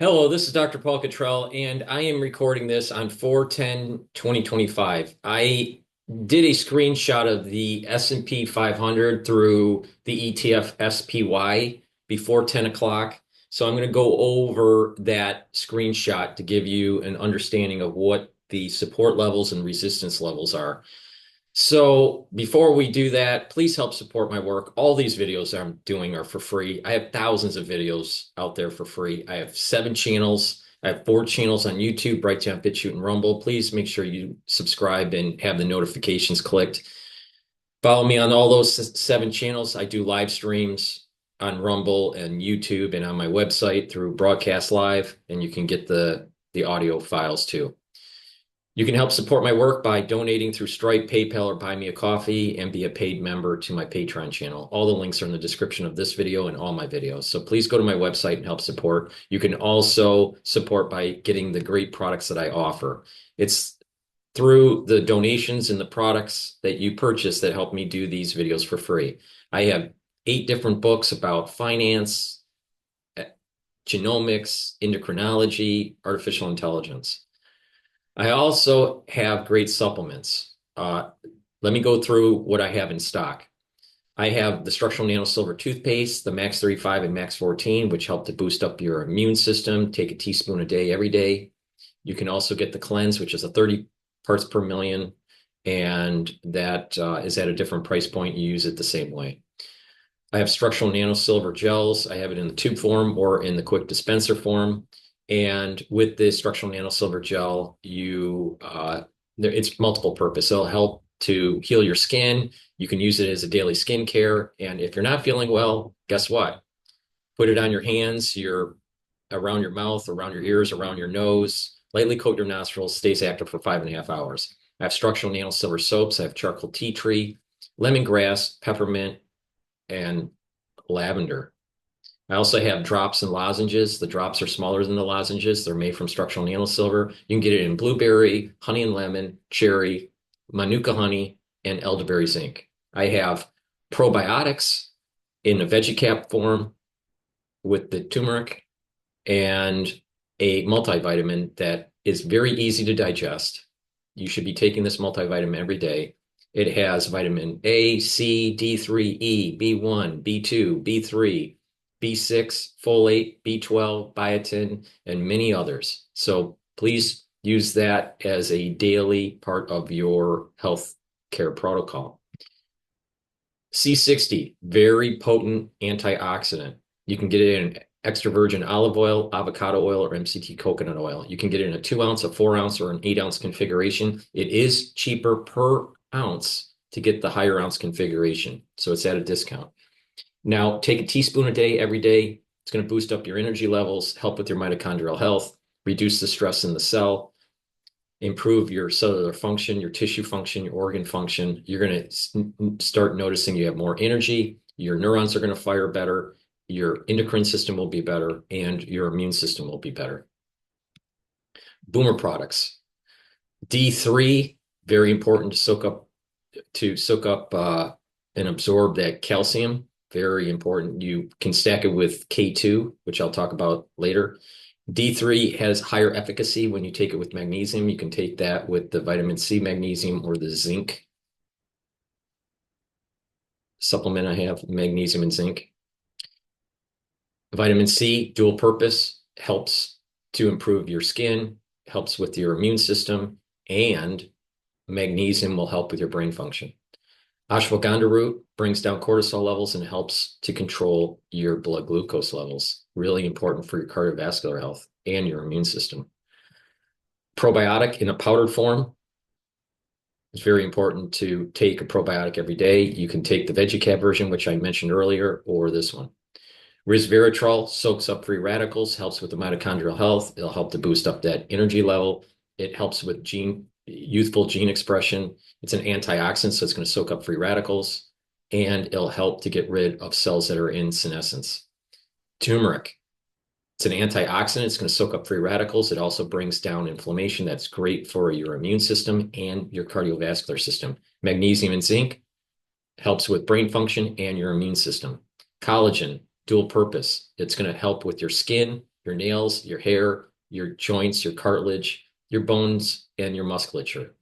Hello, this is Dr. Paul Cottrell, and I am recording this on 4/10/2025. I did a screenshot of the S&P 500 through the ETF SPY before 10 o'clock. So I'm going to go over that screenshot to give you an understanding of what the support levels and resistance levels are. So before we do that, please help support my work. All these videos I'm doing are for free. I have thousands of videos out there for free. I have 7 channels. I have 4 channels on YouTube, Brighteon, Bitchute, and Rumble. Please make sure you subscribe and have the notifications clicked. Follow me on all those 7 channels. I do live streams on Rumble and YouTube and on my website through Broadcast Live, and you can get the audio files too. You can help support my work by donating through Stripe, PayPal, or Buy Me a Coffee and be a paid member to my Patreon channel. All the links are in the description of this video and all my videos. So please go to my website and help support. You can also support by getting the great products that I offer. It's through the donations and the products that you purchase that help me do these videos for free. I have 8 different books about finance, genomics, endocrinology, artificial intelligence. I also have great supplements. Let me go through what I have in stock. I have the structural nano silver toothpaste, the Max 35 and Max 14, which help to boost up your immune system. Take a teaspoon a day every day. You can also get the cleanse, which is a 30 parts per million, and that is at a different price point. You use it the same way. I have structural nano silver gels. I have it in the tube form or in the quick dispenser form. And with the structural nano silver gel, it's multiple purpose. It'll help to heal your skin. You can use it as a daily skincare. And if you're not feeling well, guess what? Put it on your hands, around your mouth, around your ears, around your nose. Lightly coat your nostrils. Stays active for 5.5 hours. I have structural nano silver soaps. I have charcoal tea tree, lemongrass, peppermint, and lavender. I also have drops and lozenges. The drops are smaller than the lozenges. They're made from structural nano silver. You can get it in blueberry, honey and lemon, cherry, manuka honey, and elderberry zinc. I have probiotics in a VeggieCap form with the turmeric and a multivitamin that is very easy to digest. You should be taking this multivitamin every day. It has vitamin A, C, D3, E, B1, B2, B3, B6, folate, B12, biotin, and many others. So please use that as a daily part of your health care protocol. C60, very potent antioxidant. You can get it in extra virgin olive oil, avocado oil, or MCT coconut oil. You can get it in a 2-ounce, a 4-ounce, or an 8-ounce configuration. It is cheaper per ounce to get the higher ounce configuration, so it's at a discount. Now, take a teaspoon a day every day. It's going to boost up your energy levels, help with your mitochondrial health, reduce the stress in the cell, improve your cellular function, your tissue function, your organ function. You're going to start noticing you have more energy. Your neurons are going to fire better. Your endocrine system will be better, and your immune system will be better. Boomer products. D3, very important to soak up and absorb that calcium. Very important. You can stack it with K2, which I'll talk about later. D3 has higher efficacy when you take it with magnesium. You can take that with the vitamin C magnesium or the zinc supplement. I have magnesium and zinc. Vitamin C, dual purpose, helps to improve your skin, helps with your immune system, and magnesium will help with your brain function. Ashwagandha root brings down cortisol levels and helps to control your blood glucose levels. Really important for your cardiovascular health and your immune system. Probiotic in a powdered form. It's very important to take a probiotic every day. You can take the VeggieCap version, which I mentioned earlier, or this one. Resveratrol soaks up free radicals, helps with the mitochondrial health. It'll help to boost up that energy level. It helps with youthful gene expression. It's an antioxidant, so it's going to soak up free radicals, and it'll help to get rid of cells that are in senescence. Turmeric. It's an antioxidant. It's going to soak up free radicals. It also brings down inflammation. That's great for your immune system and your cardiovascular system. Magnesium and zinc helps with brain function and your immune system. Collagen, dual purpose. It's going to help with your skin your nails, your hair, your joints, your cartilage, your bones, and your musculature.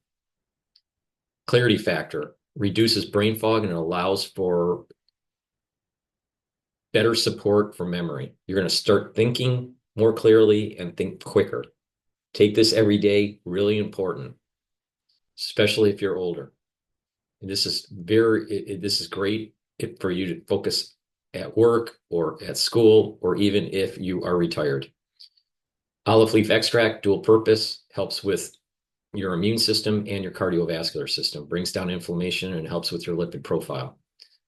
Clarity factor reduces brain fog and it allows for better support for memory. You're going to start thinking more clearly and think quicker. Take this every day, really important, especially if you're older. And this is this is great for you to focus at work or at school, or even if you are retired. Olive leaf extract, dual purpose, helps with your immune system and your cardiovascular system, brings down inflammation and helps with your lipid profile.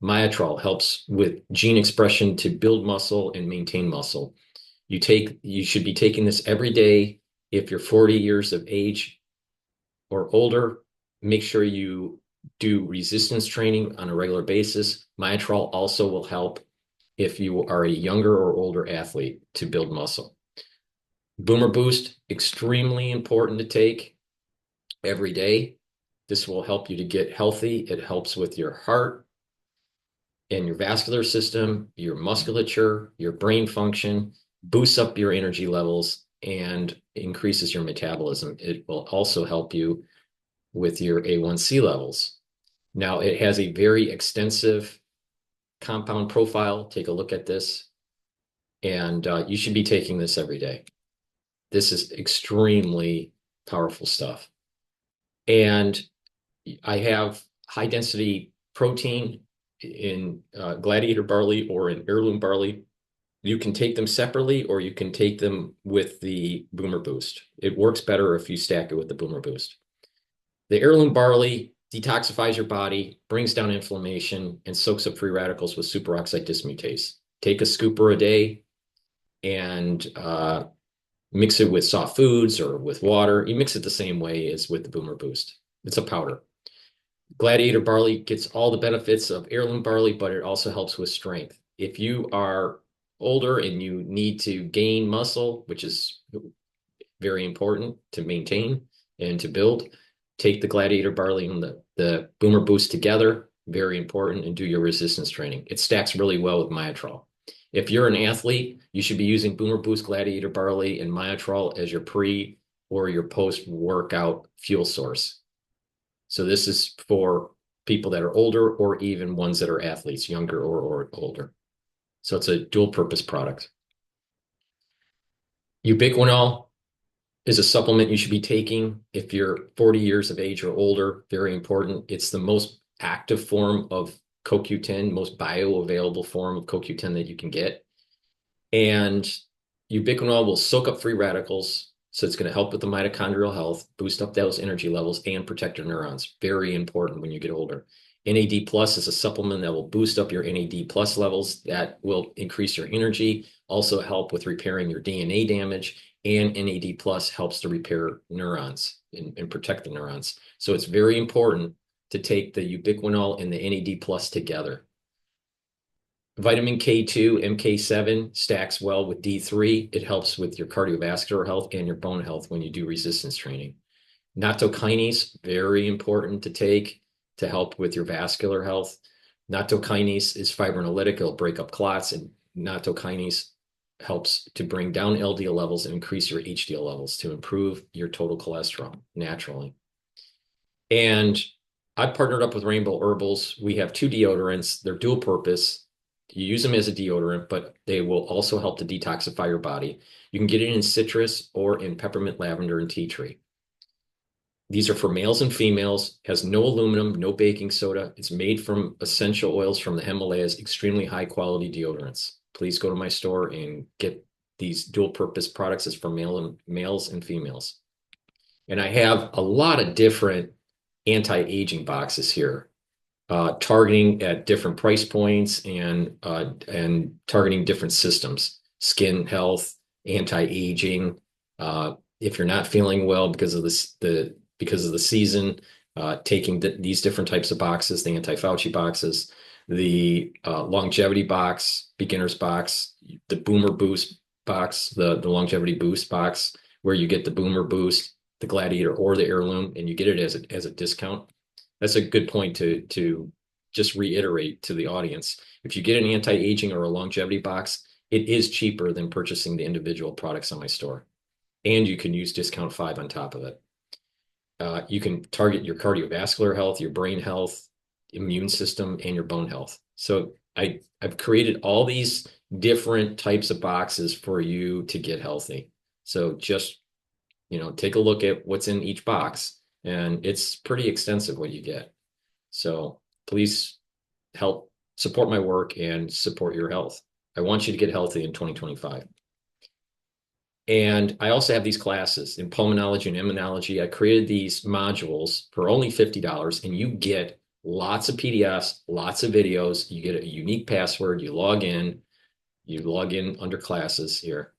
Myotrol helps with gene expression to build muscle and maintain muscle. You should be taking this every day. If you're 40 years of age or older, make sure you do resistance training on a regular basis. Myotrol also will help if you are a younger or older athlete to build muscle. Boomer Boost, extremely important to take every day. This will help you to get healthy. It helps with your heart and your vascular system, your musculature, your brain function, boosts up your energy levels, and increases your metabolism. It will also help you with your A1C levels. Now, it has a very extensive compound profile. Take a look at this. And you should be taking this every day. This is extremely powerful stuff. And I have high density protein in gladiator barley or in heirloom barley. You can take them separately or you can take them with the Boomer Boost. It works better if you stack it with the Boomer Boost. The heirloom barley detoxifies your body, brings down inflammation, and soaks up free radicals with superoxide dismutase. Take a scooper a day and mix it with soft foods or with water. You mix it the same way as with the Boomer Boost. It's a powder. Gladiator barley gets all the benefits of heirloom barley, but it also helps with strength. If you are older and you need to gain muscle, which is very important to maintain and to build, take the gladiator barley and the Boomer Boost together, very important, and do your resistance training. It stacks really well with Myotrol. If you're an athlete, you should be using Boomer Boost, gladiator barley, and Myotrol as your pre or your post-workout fuel source. So this is for people that are older or even ones that are athletes, younger or older. So it's a dual purpose product. Ubiquinol is a supplement you should be taking if you're 40 years of age or older. Very important. It's the most active form of CoQ10, most bioavailable form of CoQ10 that you can get. And ubiquinol will soak up free radicals. So it's going to help with the mitochondrial health, boost up those energy levels, and protect your neurons. Very important when you get older. NAD plus is a supplement that will boost up your NAD plus levels. That will increase your energy, also help with repairing your DNA damage. And NAD plus helps to repair neurons and protect the neurons. So it's very important to take the ubiquinol and the NAD plus together. Vitamin K2, MK7 stacks well with D3. It helps with your cardiovascular health and your bone health when you do resistance training. Nattokinase, very important to take to help with your vascular health. Nattokinase is fibrinolytic. It'll break up clots, and nattokinase helps to bring down LDL levels and increase your HDL levels to improve your total cholesterol naturally. And I've partnered up with Rainbow Herbals. We have 2 deodorants. They're dual purpose. You use them as a deodorant, but they will also help to detoxify your body. You can get it in citrus or in peppermint, lavender, and tea tree. These are for males and females, has no aluminum, no baking soda. It's made from essential oils from the Himalayas, extremely high quality deodorants. Please go to my store and get these dual purpose products. It's for males and females. And I have a lot of different anti-aging boxes here. Targeting at different price points and targeting different systems, skin health, anti-aging. If you're not feeling well because of the season, taking these different types of boxes, the anti-Fauci boxes, the longevity box, beginner's box, the Boomer Boost box, the longevity boost box, where you get the Boomer Boost, the Gladiator, or the Heirloom, and you get it as a discount. That's a good point to just reiterate to the audience. If you get an anti-aging or a longevity box, it is cheaper than purchasing the individual products on my store. And you can use discount 5 on top of it. You can target your cardiovascular health, your brain health, immune system, and your bone health. So I've created all these different types of boxes for you to get healthy. So just, take a look at what's in each box, and it's pretty extensive what you get. So please help support my work and support your health. I want you to get healthy in 2025. And I also have these classes in pulmonology and immunology. I created these modules for only $50, and you get lots of PDFs, lots of videos. You get a unique password. You log in under classes here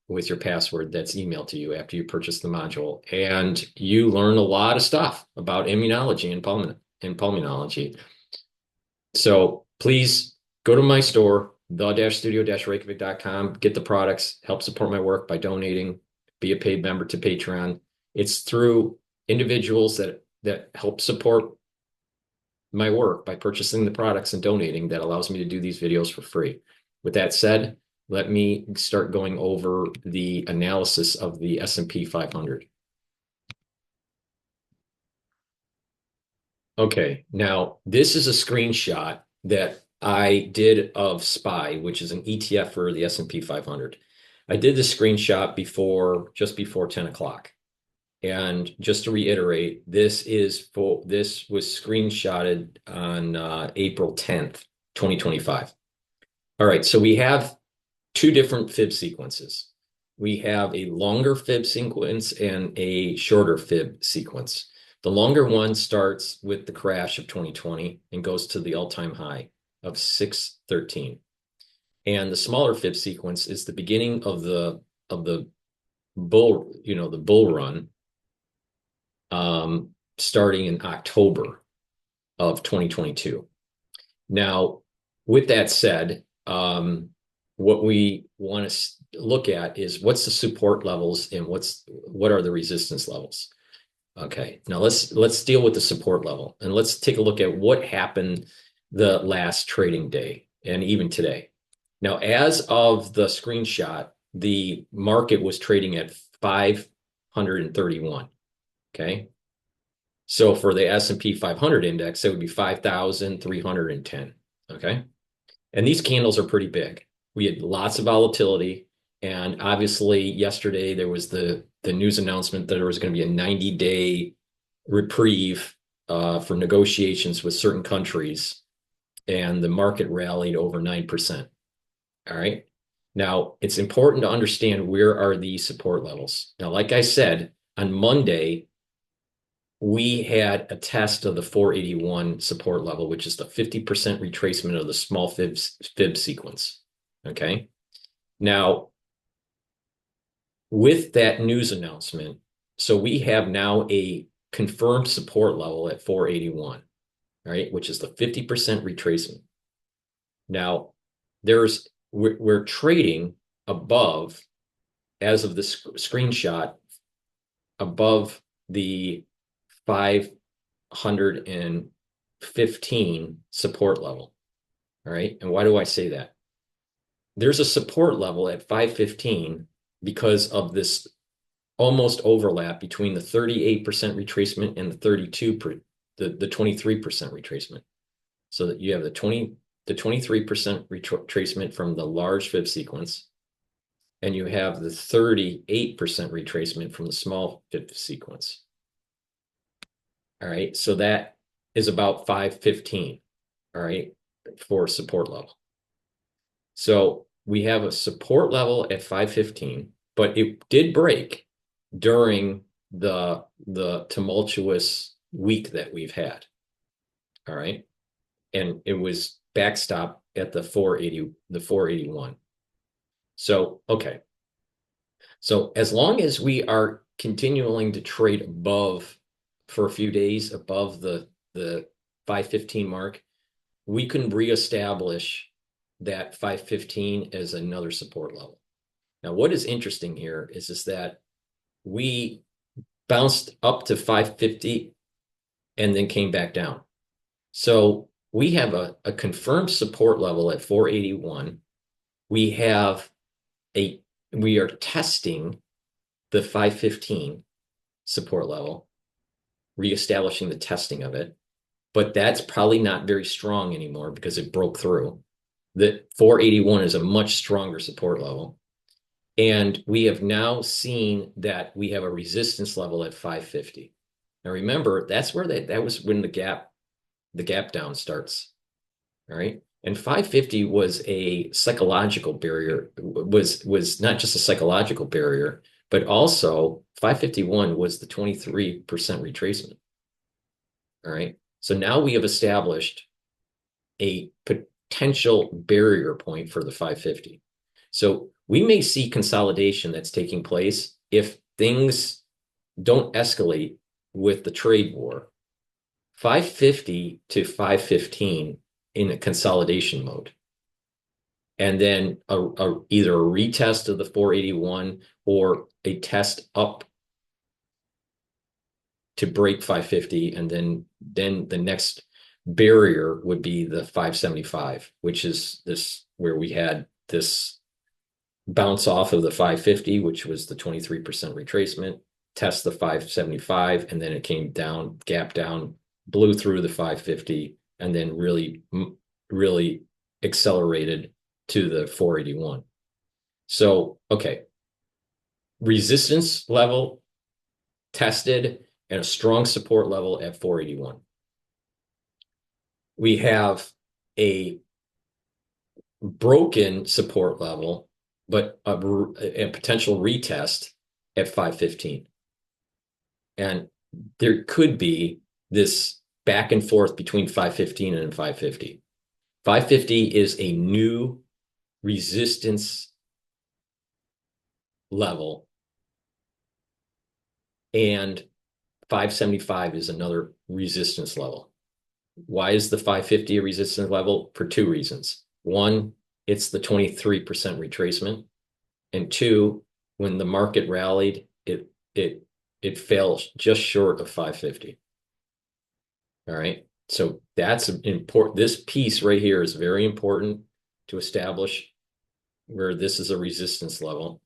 with your password that's emailed to you after you purchase the module. And you learn a lot of stuff about immunology and pulmonology. So please go to my store, the-studio-reykjavik.com, get the products, help support my work by donating, be a paid member to Patreon. It's through individuals that help support my work by purchasing the products and donating that allows me to do these videos for free. With that said, let me start going over the analysis of the S&P 500. Okay, now this is a screenshot that I did of SPY, which is an ETF for the S&P 500. I did the screenshot just before 10 o'clock. And just to reiterate, this was screenshotted on April 10th, 2025. All right, so we have two different fib sequences. We have a longer fib sequence and a shorter fib sequence. The longer one starts with the crash of 2020 and goes to the all-time high of 613. And the smaller fib sequence is the beginning of the bull, the bull run, starting in October of 2022. Now, with that said, what we want to look at is what's the support levels and what are the resistance levels. Okay, now let's deal with the support level, and let's take a look at what happened the last trading day and even today. Now, as of the screenshot, the market was trading at 531. Okay, so for the S&P 500 index, it would be 5,310. Okay, and these candles are pretty big. We had lots of volatility, and obviously yesterday there was the news announcement that there was going to be a 90-day reprieve for negotiations with certain countries, and the market rallied over 9%. All right. Now, it's important to understand where are these support levels. Now, like I said, on Monday, we had a test of the 481 support level, which is the 50% retracement of the small fib sequence. Okay. Now, with that news announcement, so we have now a confirmed support level at 481, right, which is the 50% retracement. Now, we're trading above, as of this screenshot, above the 515 support level. All right. And why do I say that? There's a support level at 515 because of this almost overlap between the 38% retracement and the 23% retracement. So that you have the 23% retracement from the large fib sequence, and you have the 38% retracement from the small fib sequence. All right, so that is about 515, all right, for support level. So we have a support level at 515, but it did break during the tumultuous week that we've had. All right. And it was backstop at the 481. So, okay. So as long as we are continuing to trade above for a few days above the 515 mark, we can reestablish that 515 as another support level. Now, what is interesting here is that we bounced up to 550 and then came back down. So we have a confirmed support level at 481, we have we are testing the 515 support level, reestablishing the testing of it, but that's probably not very strong anymore because it broke through. The 481 is a much stronger support level. And we have now seen that we have a resistance level at 550. Now remember, that's where that was when the gap down starts. All right. And 550 was a psychological barrier, was not just a psychological barrier, but also 551 was the 23% retracement. All right. So now we have established a potential barrier point for the 550. So we may see consolidation that's taking place if things don't escalate with the trade war. 550 to 515 in a consolidation mode. And then either a retest of the 481 or a test up to break 550. And then the next barrier would be the 575, which is this where we had this bounce off of the 550, which was the 23% retracement, test the 575, and then it came down, gap down, blew through the 550, and then really accelerated to the 481. So, okay, resistance level tested and a strong support level at 481. We have a broken support level, but a potential retest at 515. And there could be this back and forth between 515 and 550. 550 is a new resistance level, and 575 is another resistance level. Why is the 550 a resistance level? For two reasons. One, it's the 23% retracement. And two, when the market rallied, it fell just short of 550. All right. So that's important. This piece right here is very important to establish where this is a resistance level.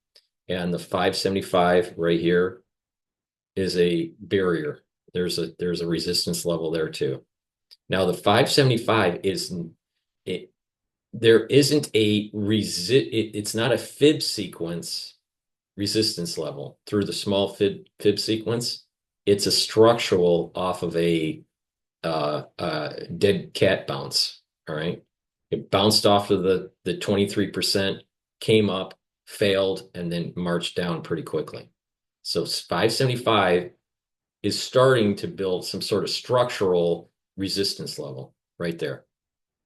And the 575 right here is a barrier. There's a resistance level there too. Now the 575 there isn't it's not a fib sequence resistance level through the small fib sequence. It's a structural off of a dead cat bounce. All right. It bounced off of the 23%, came up, failed, and then marched down pretty quickly. So 575 is starting to build some sort of structural resistance level right there.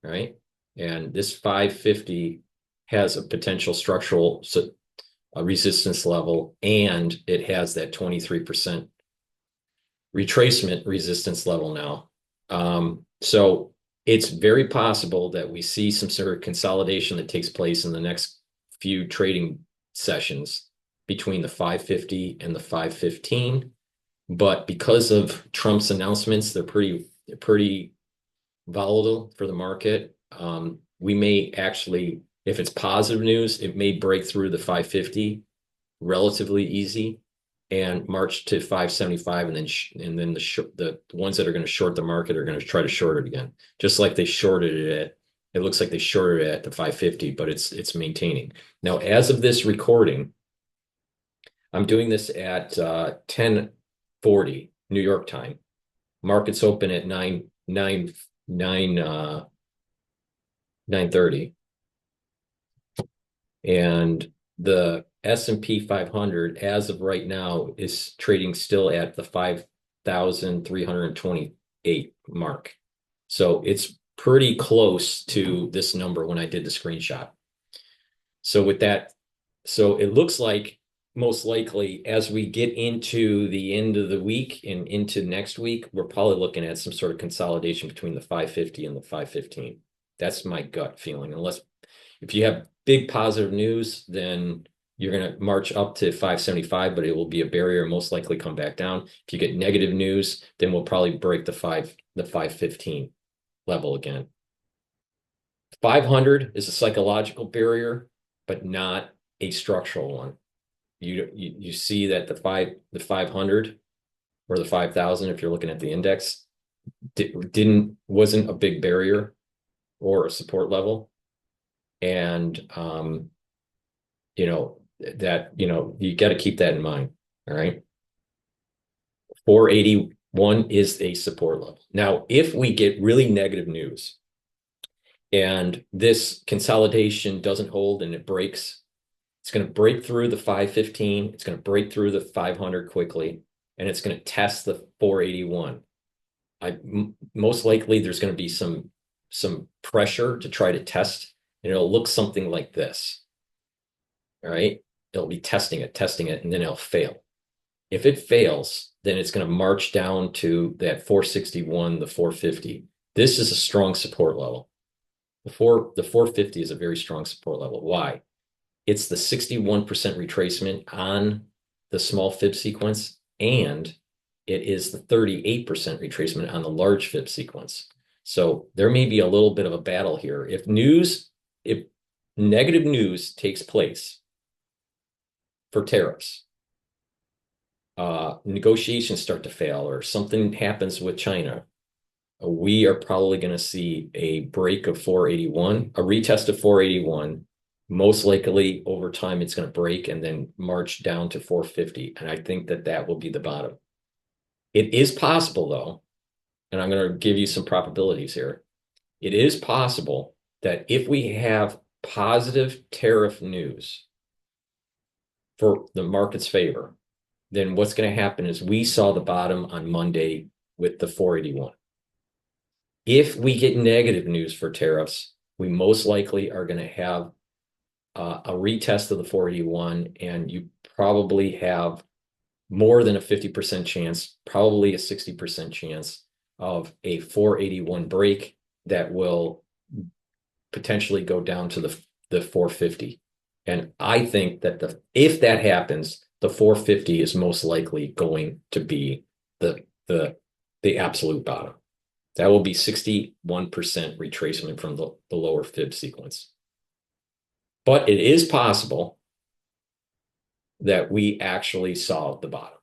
Right. And this 550 has a potential structural resistance level, and it has that 23% retracement resistance level now. So it's very possible that we see some sort of consolidation that takes place in the next few trading sessions between the 550 and the 515. But because of Trump's announcements, they're pretty volatile for the market. We may actually, if it's positive news, it may break through the 550 relatively easy and march to 575, and then the ones that are going to short the market are going to try to short it again, just like they shorted it at. It looks like they shorted it at the 550, but it's maintaining. Now, as of this recording, I'm doing this at 10:40 New York time. Market's open at 9:30, and the S&P 500 as of right now is trading still at the 5,328 mark. So it's pretty close to this number when I did the screenshot. So with that, so it looks like most likely as we get into the end of the week and into next week, we're probably looking at some sort of consolidation between the 550 and the 515. That's my gut feeling. Unless if you have big positive news, then you're going to march up to 575, but it will be a barrier, most likely come back down. If you get negative news, then we'll probably break the 515 level again. 500 is a psychological barrier. but not a structural one. You see that the 500 or the 5,000, if you're looking at the index, wasn't a big barrier or a support level. And you got to keep that in mind. All right. 481 is a support level. Now, if we get really negative news and this consolidation doesn't hold and it breaks, it's going to break through the 515. It's going to break through the 500 quickly, and it's going to test the 481. Most likely there's going to be some pressure to try to test, and it'll look something like this. All right. It'll be testing it, and then it'll fail. If it fails, then it's going to march down to that 461, the 450. This is a strong support level. The 450 is a very strong support level. Why? It's the 61% retracement on the small fib sequence, and it is the 38% retracement on the large fib sequence. So there may be a little bit of a battle here. If negative news takes place for tariffs, negotiations start to fail, or something happens with China, we are probably going to see a break of 481, a retest of 481. Most likely over time, it's going to break and then march down to 450. And I think that will be the bottom. It is possible, though, and I'm going to give you some probabilities here. It is possible that if we have positive tariff news for the market's favor, then what's going to happen is we saw the bottom on Monday with the 481. If we get negative news for tariffs, we most likely are going to have a retest of the 481, and you probably have more than a 50% chance, probably a 60% chance of a 481 break that will potentially go down to the 450. And I think that if that happens, the 450 is most likely going to be the absolute bottom. That will be 61% retracement from the lower fib sequence. But it is possible that we actually saw the bottom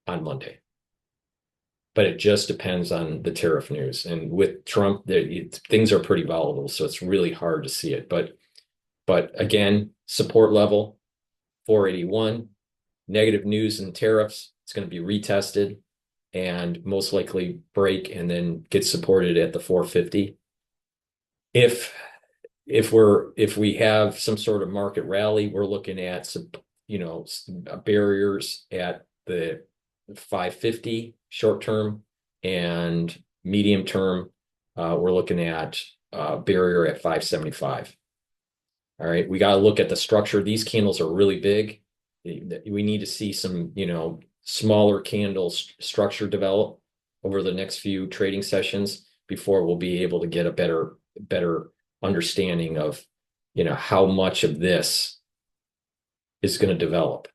on Monday. But it just depends on the tariff news. And with Trump, things are pretty volatile, so it's really hard to see it. But again, support level, 481, negative news and tariffs, it's going to be retested and most likely break and then get supported at the 450. If we have some sort of market rally, we're looking at some, barriers at the 550 short term, and medium term, we're looking at barrier at 575. All right, we got to look at the structure. These candles are really big. We need to see some, smaller candle structure develop over the next few trading sessions before we'll be able to get a better understanding of, how much of this is going to develop.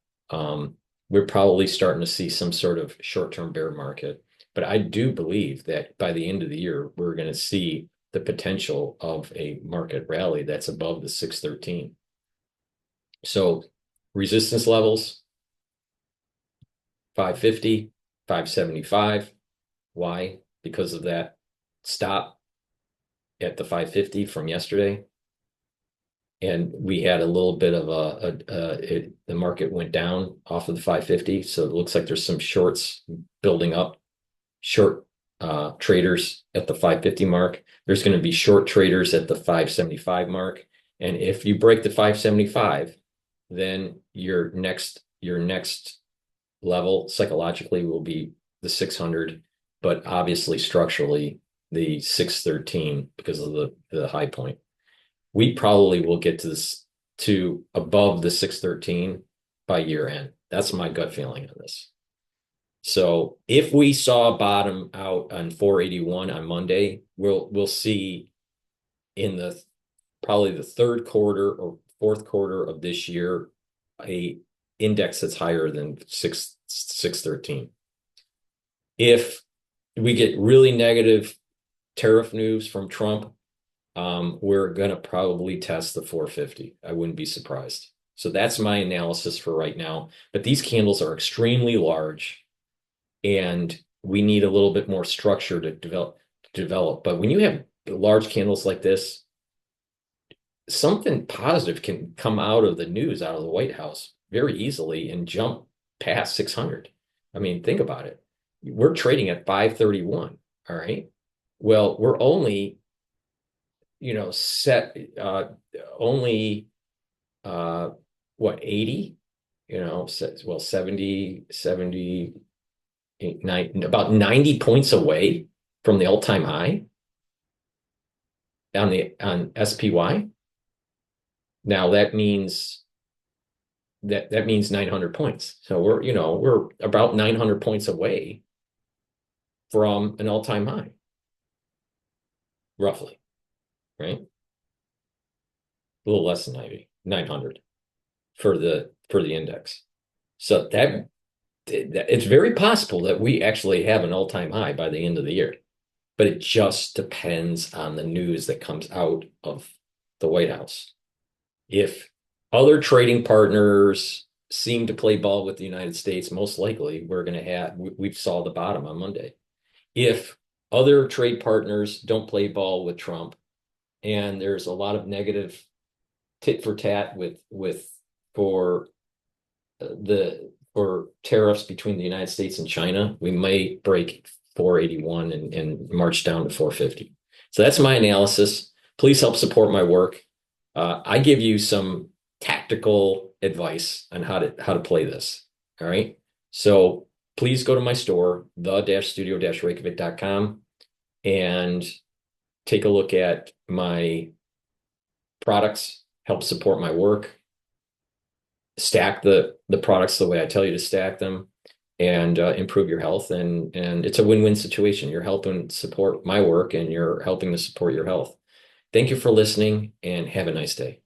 We're probably starting to see some sort of short-term bear market, but I do believe that by the end of the year, we're going to see the potential of a market rally that's above the 613. So resistance levels, 550, 575. Why? Because of that stop at the 550 from yesterday. And we had a little bit of the market went down off of the 550. So it looks like there's some shorts building up, short traders at the 550 mark. There's going to be short traders at the 575 mark. And if you break the 575, then your next level psychologically will be the 600, but obviously structurally the 613 because of the high point. We probably will get to above the 613 by year end. That's my gut feeling on this. So if we saw a bottom out on 481 on Monday, we'll see in probably the third quarter or fourth quarter of this year a index that's higher than 613. If we get really negative tariff news from Trump, we're going to probably test the 450. I wouldn't be surprised. So that's my analysis for right now. But these candles are extremely large, and we need a little bit more structure to develop. But when you have large candles like this, something positive can come out of the news, out of the White House very easily and jump past 600. I mean, think about it. We're trading at 531. All right. Well, we're only, set only what, 80, well, 70, about 90 points away from the all-time high on SPY. Now that means 900 points. So we're about 900 points away from an all-time high, roughly, right? A little less than 900 for the index. So that it's very possible that we actually have an all-time high by the end of the year, but it just depends on the news that comes out of the White House. If other trading partners seem to play ball with the United States, most likely we saw the bottom on Monday. If other trade partners don't play ball with Trump, and there's a lot of negative tit for tat for tariffs between the United States and China, we might break 481 and march down to 450. So that's my analysis. Please help support my work. I give you some tactical advice on how to play this. All right. So please go to my store, the-studio-reykjavik.com, and take a look at my products, help support my work, stack the products the way I tell you to stack them, and improve your health. And it's a win-win situation. You're helping support my work, and you're helping to support your health. Thank you for listening, and have a nice day.